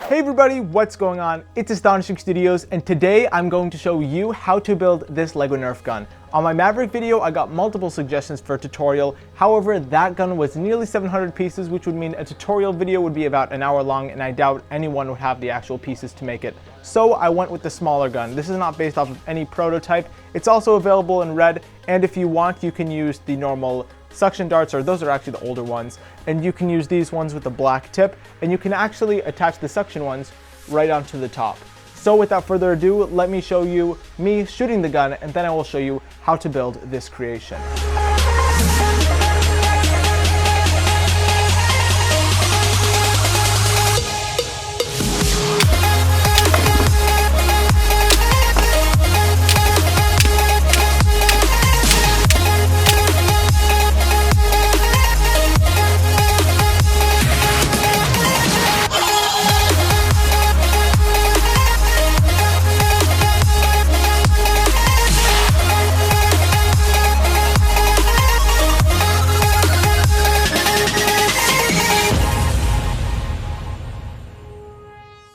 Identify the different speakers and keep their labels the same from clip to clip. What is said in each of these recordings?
Speaker 1: Hey everybody, what's going on? It's Astonishing Studios, and today I'm going to show you how to build this Lego Nerf gun. On my Maverick video, I got multiple suggestions for a tutorial. However, that gun was nearly 700 pieces, which would mean a tutorial video would be about an hour long, and I doubt anyone would have the actual pieces to make it. So I went with the smaller gun. This is not based off of any prototype. It's also available in red, and if you want, you can use the normal suction darts, or those are actually the older ones, and you can use these ones with the black tip, and you can actually attach the suction ones right onto the top. So without further ado, let me show you me shooting the gun, and then I will show you how to build this creation.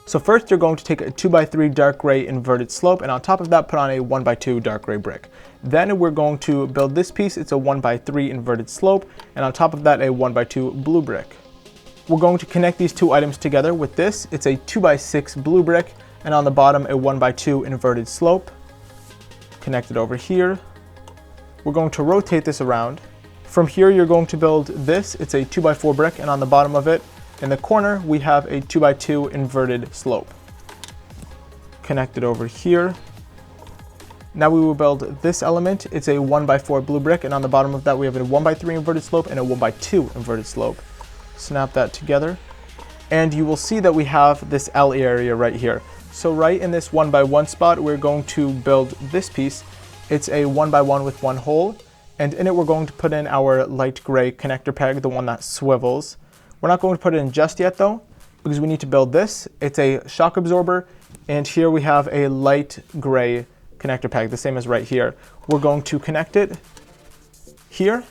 Speaker 1: So first you're going to take a 2x3 dark gray inverted slope, and on top of that put on a 1x2 dark gray brick. Then we're going to build this piece. It's a 1x3 inverted slope, and on top of that a 1x2 blue brick. We're going to connect these two items together with this. It's a 2x6 blue brick, and on the bottom a 1x2 inverted slope. Connect it over here. We're going to rotate this around. From here you're going to build this. It's a 2x4 brick, and on the bottom of it in the corner, we have a 2x2 inverted slope. Connect it over here. Now we will build this element. It's a 1x4 blue brick, and on the bottom of that we have a 1x3 inverted slope and a 1x2 inverted slope. Snap that together, and you will see that we have this L area right here. So right in this 1x1 spot, we're going to build this piece. It's a 1x1 with one hole, and in it we're going to put in our light gray connector peg, the one that swivels. We're not going to put it in just yet though, because we need to build this. It's a shock absorber, and here we have a light gray connector peg, the same as right here. We're going to connect it here,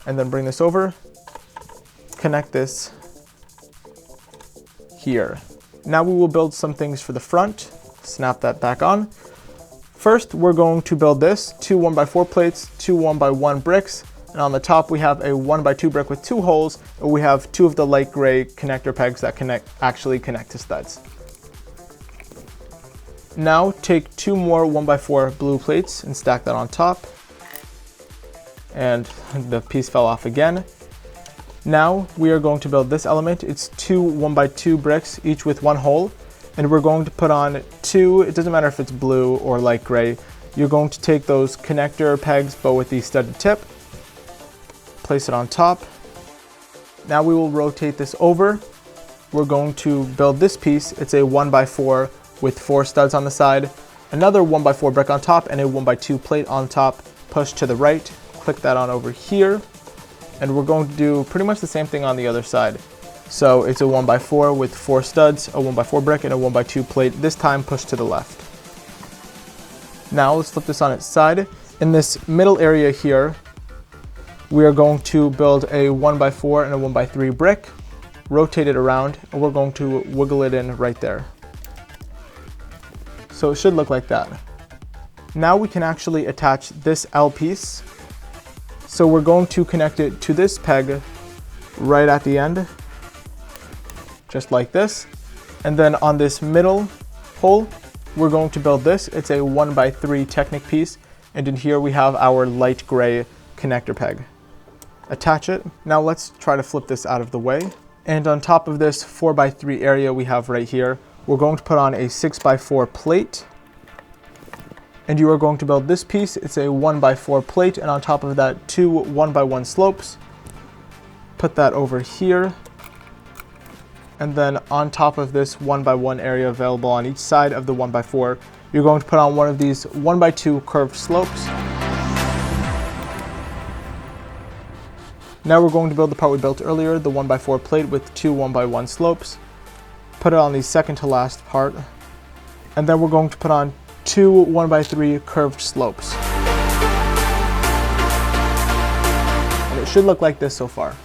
Speaker 1: and then bring this over, connect this here. Now we will build some things for the front. Snap that back on. First, we're going to build this, two 1x4 plates, two 1x1 bricks, and on the top we have a 1x2 brick with two holes, and we have two of the light gray connector pegs that actually connect to studs. Now take two more 1x4 blue plates and stack that on top. And the piece fell off again. Now we are going to build this element. It's two 1x2 bricks, each with one hole, and we're going to put on two, it doesn't matter if it's blue or light gray, you're going to take those connector pegs but with the studded tip, place it on top. Now we will rotate this over. We're going to build this piece. It's a 1x4 with four studs on the side, another 1x4 brick on top, and a 1x2 plate on top. Push to the right, click that on over here, and we're going to do pretty much the same thing on the other side. So it's a 1x4 with four studs, a 1x4 brick, and a 1x2 plate, this time push to the left. Now let's flip this on its side. In this middle area here, we are going to build a 1x4 and a 1x3 brick, rotate it around, and we're going to wiggle it in right there. So it should look like that. Now we can actually attach this L piece. So we're going to connect it to this peg right at the end, just like this. And then on this middle hole, we're going to build this. It's a 1x3 Technic piece, and in here we have our light gray connector peg. Attach it. Now let's try to flip this out of the way. And on top of this 4x3 area we have right here, we're going to put on a 6x4 plate. And you are going to build this piece. It's a 1x4 plate, and on top of that two 1x1 slopes. Put that over here. And then on top of this 1x1 area available on each side of the 1x4, you're going to put on one of these 1x2 curved slopes. Now we're going to build the part we built earlier, the 1x4 plate with two 1x1 slopes. Put it on the second to last part. And then we're going to put on two 1x3 curved slopes. And it should look like this so far.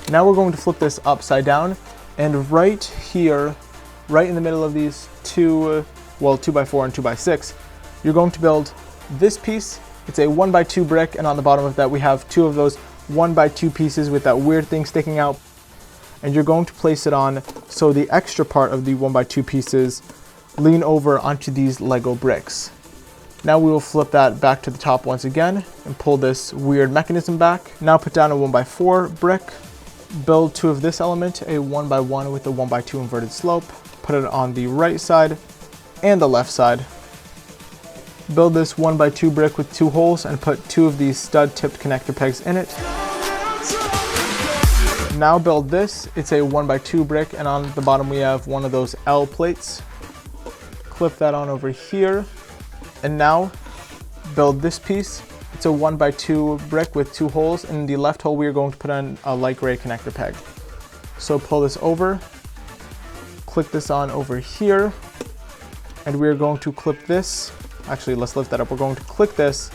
Speaker 1: Now we're going to flip this upside down, And right here, right in the middle of these two, well, 2x4 and 2x6, you're going to build this piece. It's a 1x2 brick, and on the bottom of that we have two of those 1x2 pieces with that weird thing sticking out. And you're going to place it on so the extra part of the 1x2 pieces lean over onto these Lego bricks. Now we will flip that back to the top once again and pull this weird mechanism back. Now put down a 1x4 brick, build two of this element, a 1x1 with a 1x2 inverted slope, put it on the right side and the left side. Build this 1x2 brick with two holes and put two of these stud tipped connector pegs in it. Now build this. It's a 1x2 brick, and on the bottom we have one of those L plates. Clip that on over here. And now build this piece. It's a 1x2 brick with two holes. In the left hole we are going to put in a light gray connector peg. So pull this over, click this on over here, and we're going to clip this. Actually, let's lift that up. We're going to click this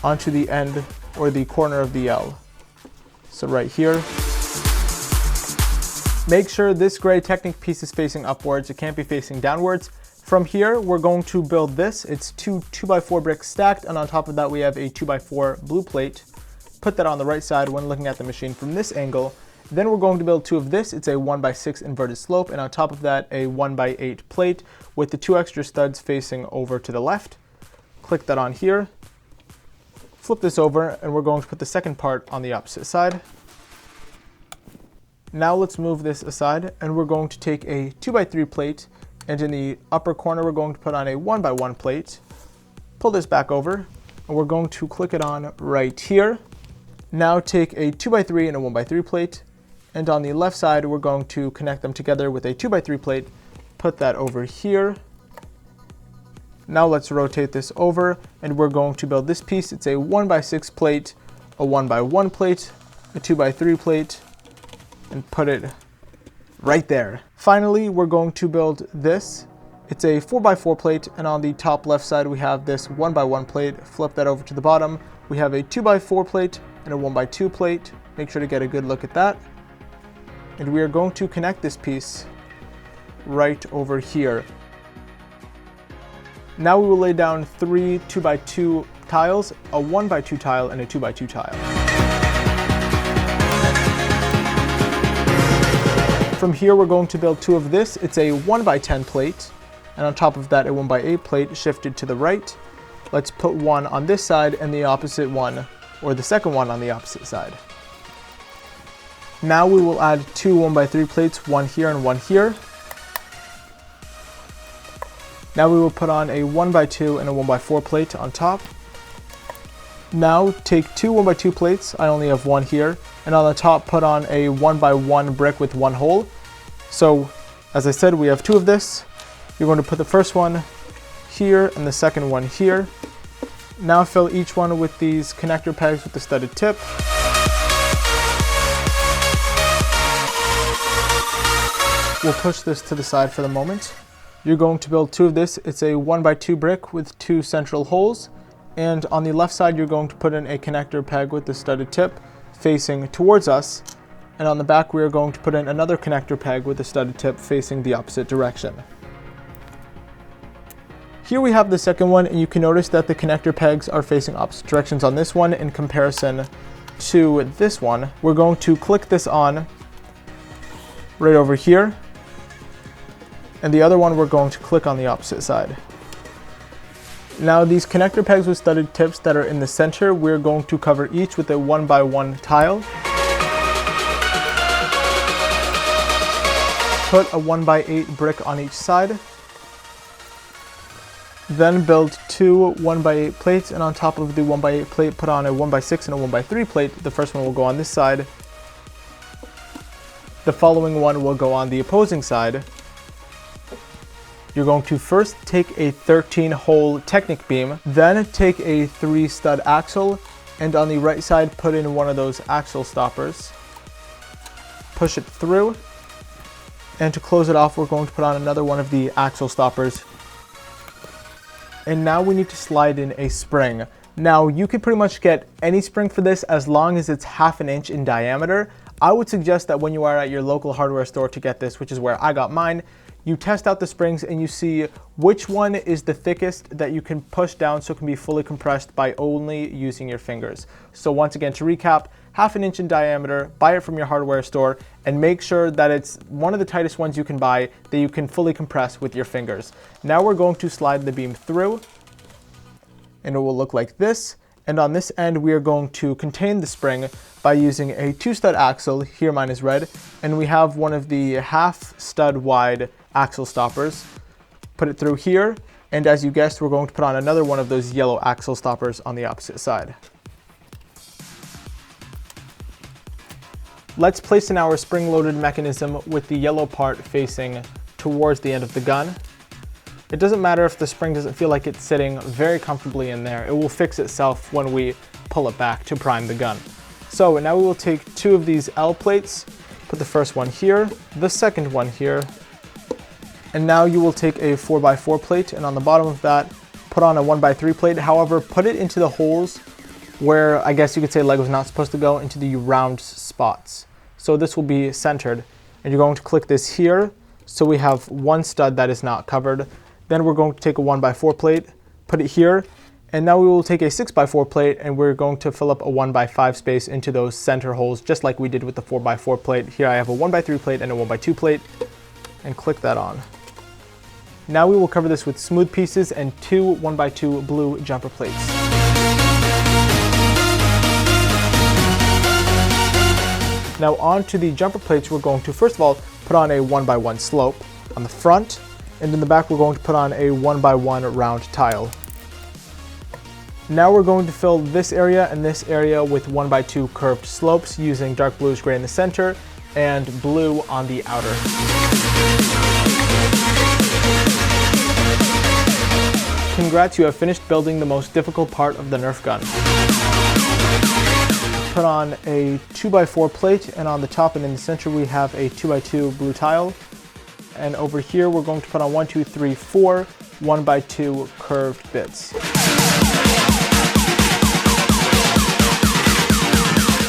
Speaker 1: onto the end or the corner of the L. So right here. Make sure this gray Technic piece is facing upwards. It can't be facing downwards. From here, we're going to build this. It's two 2x4 bricks stacked, and on top of that we have a 2x4 blue plate. Put that on the right side when looking at the machine from this angle. Then we're going to build two of this. It's a 1x6 inverted slope, and on top of that a 1x8 plate with the two extra studs facing over to the left. Click that on here, flip this over, and we're going to put the second part on the opposite side. Now let's move this aside, and we're going to take a 2x3 plate, and in the upper corner we're going to put on a 1x1 plate. Pull this back over, and we're going to click it on right here. Now take a 2x3 and a 1x3 plate, and on the left side we're going to connect them together with a 2x3 plate. Put that over here. Now let's rotate this over, and we're going to build this piece. It's a 1x6 plate, a 1x1 plate, a 2x3 plate, and put it right there. Finally, we're going to build this. It's a 4x4 plate, and on the top left side we have this 1x1 plate. Flip that over to the bottom. We have a 2x4 plate and a 1x2 plate. Make sure to get a good look at that. And we are going to connect this piece right over here. Now we will lay down three 2x2 tiles, a 1x2 tile, and a 2x2 tile. From here we're going to build two of this. It's a 1x10 plate, and on top of that a 1x8 plate shifted to the right. Let's put one on this side and the opposite one, or the second one, on the opposite side. Now we will add two 1x3 plates, one here and one here. Now we will put on a 1x2 and a 1x4 plate on top. Now take two 1x2 plates, I only have one here, and on the top put on a 1x1 brick with one hole. So as I said, we have two of this. You're going to put the first one here and the second one here. Now fill each one with these connector pegs with the studded tip. We'll push this to the side for the moment. You're going to build two of this. It's a 1x2 brick with two central holes. And on the left side, you're going to put in a connector peg with the studded tip facing towards us. And on the back, we are going to put in another connector peg with the studded tip facing the opposite direction. Here we have the second one, and you can notice that the connector pegs are facing opposite directions on this one in comparison to this one. We're going to click this on right over here. And the other one we're going to click on the opposite side. Now these connector pegs with studded tips that are in the center, we're going to cover each with a 1x1 tile. Put a 1x8 brick on each side. Then build two 1x8 plates, and on top of the 1x8 plate put on a 1x6 and a 1x3 plate. The first one will go on this side. The following one will go on the opposing side. You're going to first take a 13-hole Technic beam, then take a 3-stud axle, and on the right side put in one of those axle stoppers. Push it through, and to close it off we're going to put on another one of the axle stoppers. And now we need to slide in a spring. Now you can pretty much get any spring for this as long as it's 1/2 inch in diameter. I would suggest that when you are at your local hardware store to get this, which is where I got mine, you test out the springs and you see which one is the thickest that you can push down so it can be fully compressed by only using your fingers. So once again, to recap, 1/2 inch in diameter, buy it from your hardware store, and make sure that it's one of the tightest ones you can buy that you can fully compress with your fingers. Now we're going to slide the beam through, and it will look like this. And on this end, we are going to contain the spring by using a 2-stud axle. Here mine is red, and we have one of the 1/2 stud wide axle stoppers. Put it through here, and as you guessed, we're going to put on another one of those yellow axle stoppers on the opposite side. Let's place in our spring-loaded mechanism with the yellow part facing towards the end of the gun. It doesn't matter if the spring doesn't feel like it's sitting very comfortably in there. It will fix itself when we pull it back to prime the gun. So now we will take 2 of these L plates, put the first one here, the second one here, and now you will take a 4x4 plate, and on the bottom of that, put on a 1x3 plate. However, put it into the holes where I guess you could say Lego's not supposed to go, into the round spots. So this will be centered, and you're going to click this here, so we have one stud that is not covered. Then we're going to take a 1x4 plate, put it here, and now we will take a 6x4 plate and we're going to fill up a 1x5 space into those center holes, just like we did with the 4x4 plate. Here I have a 1x3 plate and a 1x2 plate, and click that on. Now we will cover this with smooth pieces and 2 1x2 blue jumper plates. Now onto the jumper plates, we're going to first of all put on a 1x1 slope on the front, and in the back we're going to put on a 1x1 round tile. Now we're going to fill this area and this area with 1x2 curved slopes using dark bluish gray in the center and blue on the outer. Congrats, you have finished building the most difficult part of the Nerf gun. Put on a 2x4 plate, and on the top and in the center we have a 2x2 blue tile. And over here we're going to put on 1, 2, 3, 4 1x2 curved bits.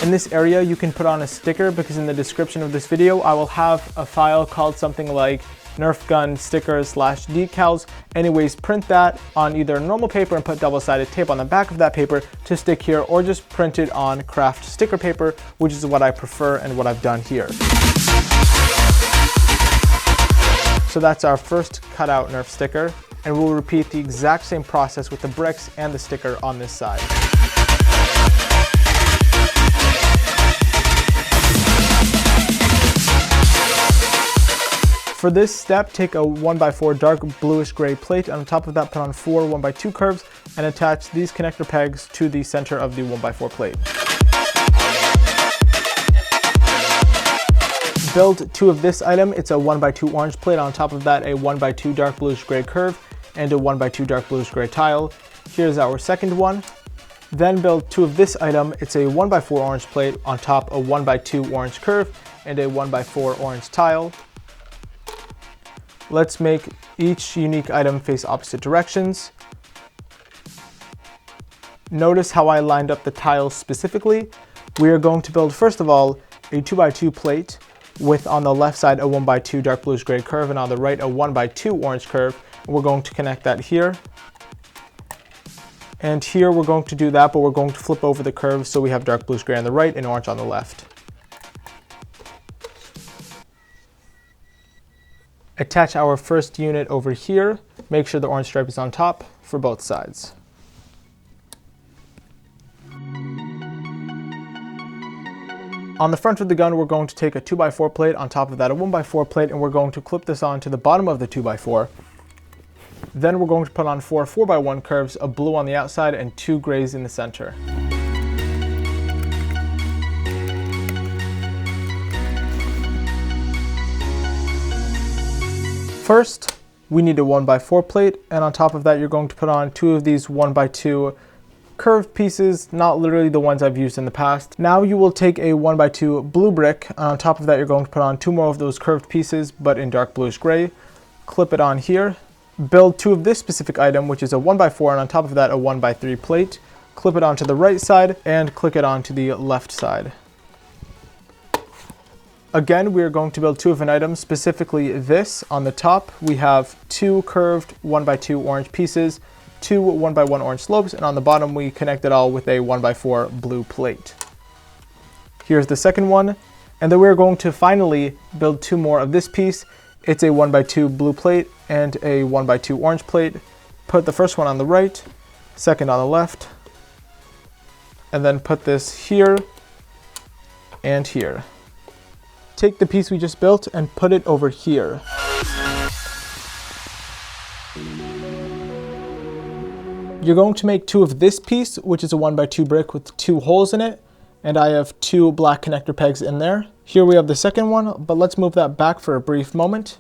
Speaker 1: In this area you can put on a sticker, because in the description of this video I will have a file called something like Nerf gun stickers / decals. Anyways, print that on either normal paper and put double-sided tape on the back of that paper to stick here, or just print it on craft sticker paper, which is what I prefer and what I've done here. So that's our first cutout Nerf sticker, and we'll repeat the exact same process with the bricks and the sticker on this side. For this step, take a 1x4 dark bluish gray plate, and on top of that put on 4 1x2 curves and attach these connector pegs to the center of the 1x4 plate. Build 2 of this item. It's a 1x2 orange plate, on top of that a 1x2 dark bluish gray curve and a 1x2 dark bluish gray tile. Here's our second one. Then build 2 of this item. It's a 1x4 orange plate, on top a 1x2 orange curve and a 1x4 orange tile. Let's make each unique item face opposite directions. Notice how I lined up the tiles specifically. We are going to build, first of all, a 2x2 plate with on the left side a 1x2 dark bluish gray curve, and on the right a 1x2 orange curve. We're going to connect that here. And here we're going to do that, but we're going to flip over the curves so we have dark bluish gray on the right and orange on the left. Attach our first unit over here. Make sure the orange stripe is on top for both sides. On the front of the gun, we're going to take a 2x4 plate, on top of that a 1x4 plate, and we're going to clip this on to the bottom of the 2x4. Then we're going to put on 4 4x1 curves, a blue on the outside and 2 grays in the center. First, we need a 1x4 plate, and on top of that you're going to put on 2 of these 1x2 curved pieces, not literally the ones I've used in the past. Now you will take a 1x2 blue brick, and on top of that you're going to put on 2 more of those curved pieces, but in dark bluish gray. Clip it on here. Build 2 of this specific item, which is a 1x4, and on top of that a 1x3 plate. Clip it onto the right side and click it onto the left side. Again, we are going to build two of an item, specifically this. On the top, we have two curved 1x2 orange pieces, two 1x1 orange slopes, and on the bottom, we connect it all with a 1x4 blue plate. Here's the second one, and then we're going to finally build two more of this piece. It's a 1x2 blue plate and a 1x2 orange plate. Put the first one on the right, second on the left, and then put this here and here. Take the piece we just built and put it over here. You're going to make two of this piece, which is a 1x2 brick with two holes in it, and I have two black connector pegs in there. Here we have the second one, but let's move that back for a brief moment.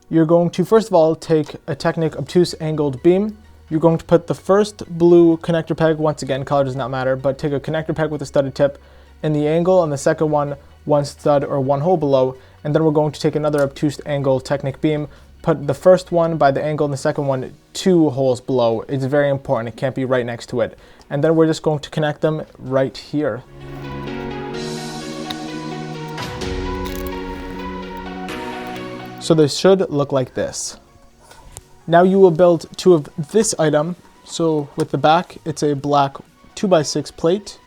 Speaker 1: You're going to first of all take a Technic obtuse angled beam. You're going to put the first blue connector peg, once again color does not matter, but take a connector peg with a studded tip in the angle, and the second one stud or one hole below, and then we're going to take another obtuse angle Technic beam, put the first one by the angle and the second one two holes below. It's very important, it can't be right next to it. And then we're just going to connect them right here. So this should look like this. Now you will build two of this item. So with the back, it's a black 2x6 plate.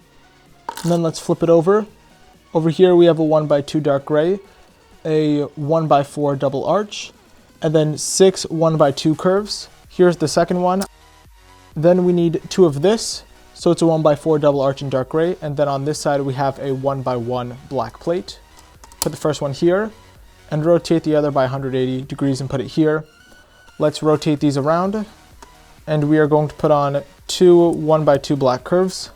Speaker 1: And then let's flip it over. Over here we have a 1x2 dark gray, a 1x4 double arch, and then 6 1x2 curves. Here's the second one. Then we need two of this, so it's a 1x4 double arch in dark gray, and then on this side we have a 1x1 black plate. Put the first one here, and rotate the other by 180 degrees and put it here. Let's rotate these around, and we are going to put on two 1x2 black curves,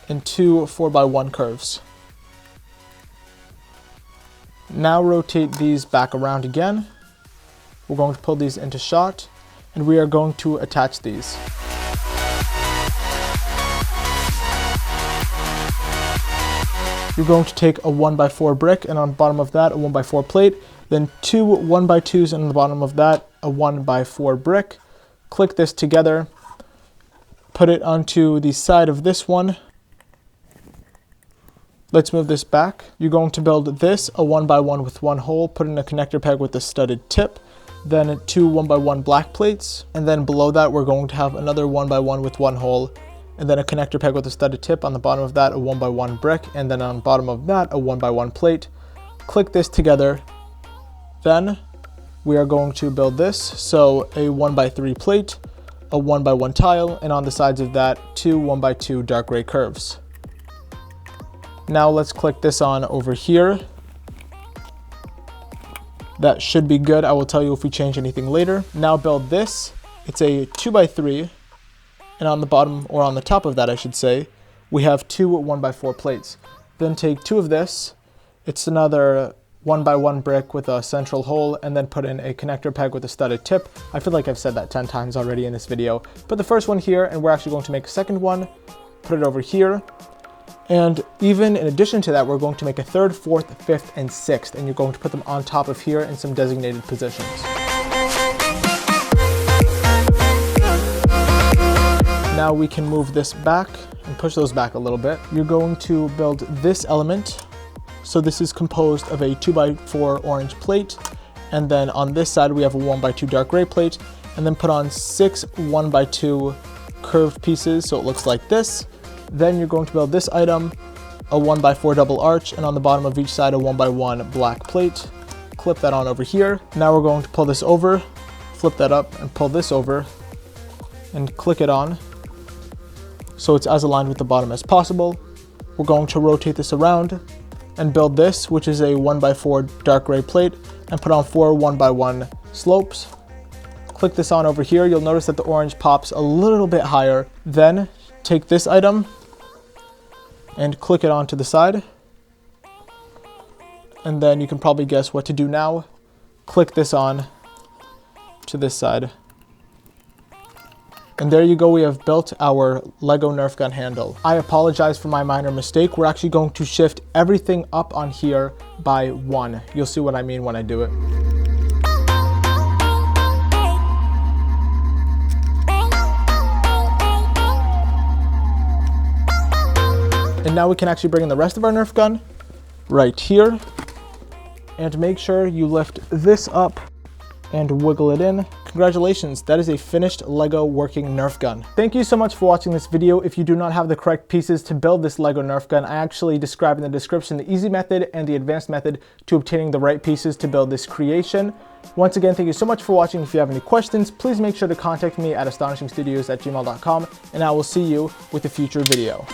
Speaker 1: and two 4x1 curves. Now rotate these back around again. We're going to pull these into shot, and we are going to attach these. You're going to take a 1x4 brick, and on the bottom of that a 1x4 plate, then two 1x2s, and on the bottom of that a 1x4 brick. Click this together, put it onto the side of this one. Let's move this back. You're going to build this, a 1x1 with one hole, put in a connector peg with a studded tip, then two 1x1 black plates, and then below that we're going to have another 1x1 with one hole, and then a connector peg with a studded tip. On the bottom of that a 1x1 brick, and then on the bottom of that a 1x1 plate. Click this together. Then we are going to build this, so a 1x3 plate, a 1x1 tile, and on the sides of that two 1x2 dark gray curves. Now let's click this on over here. That should be good. I will tell you if we change anything later. Now build this. It's a 2x3, and on the bottom, or on the top of that I should say, we have two 1x4 plates. Then take two of this. It's another 1x1 brick with a central hole, and then put in a connector peg with a studded tip. I feel like I've said that 10 times already in this video. Put the first one here, and we're actually going to make a second one. Put it over here. And even in addition to that, we're going to make a third, fourth, fifth, and sixth, and you're going to put them on top of here in some designated positions. Now we can move this back and push those back a little bit. You're going to build this element. So this is composed of a 2x4 orange plate, and then on this side we have a 1x2 dark gray plate, and then put on 6 1x2 curved pieces so it looks like this. Then you're going to build this item, a 1x4 double arch, and on the bottom of each side a 1x1 black plate. Clip that on over here. Now we're going to pull this over, flip that up, and pull this over, and click it on so it's as aligned with the bottom as possible. We're going to rotate this around and build this, which is a 1x4 dark gray plate, and put on 4 1x1 slopes. Click this on over here. You'll notice that the orange pops a little bit higher. Then take this item and click it onto the side. And then you can probably guess what to do now. Click this on to this side. And there you go, we have built our Lego Nerf gun handle. I apologize for my minor mistake. We're actually going to shift everything up on here by 1. You'll see what I mean when I do it. And now we can actually bring in the rest of our Nerf gun right here. And make sure you lift this up and wiggle it in. Congratulations, that is a finished Lego working Nerf gun. Thank you so much for watching this video. If you do not have the correct pieces to build this Lego Nerf gun, I actually describe in the description the easy method and the advanced method to obtaining the right pieces to build this creation. Once again, thank you so much for watching. If you have any questions, please make sure to contact me at astonishingstudios@gmail.com, and I will see you with a future video.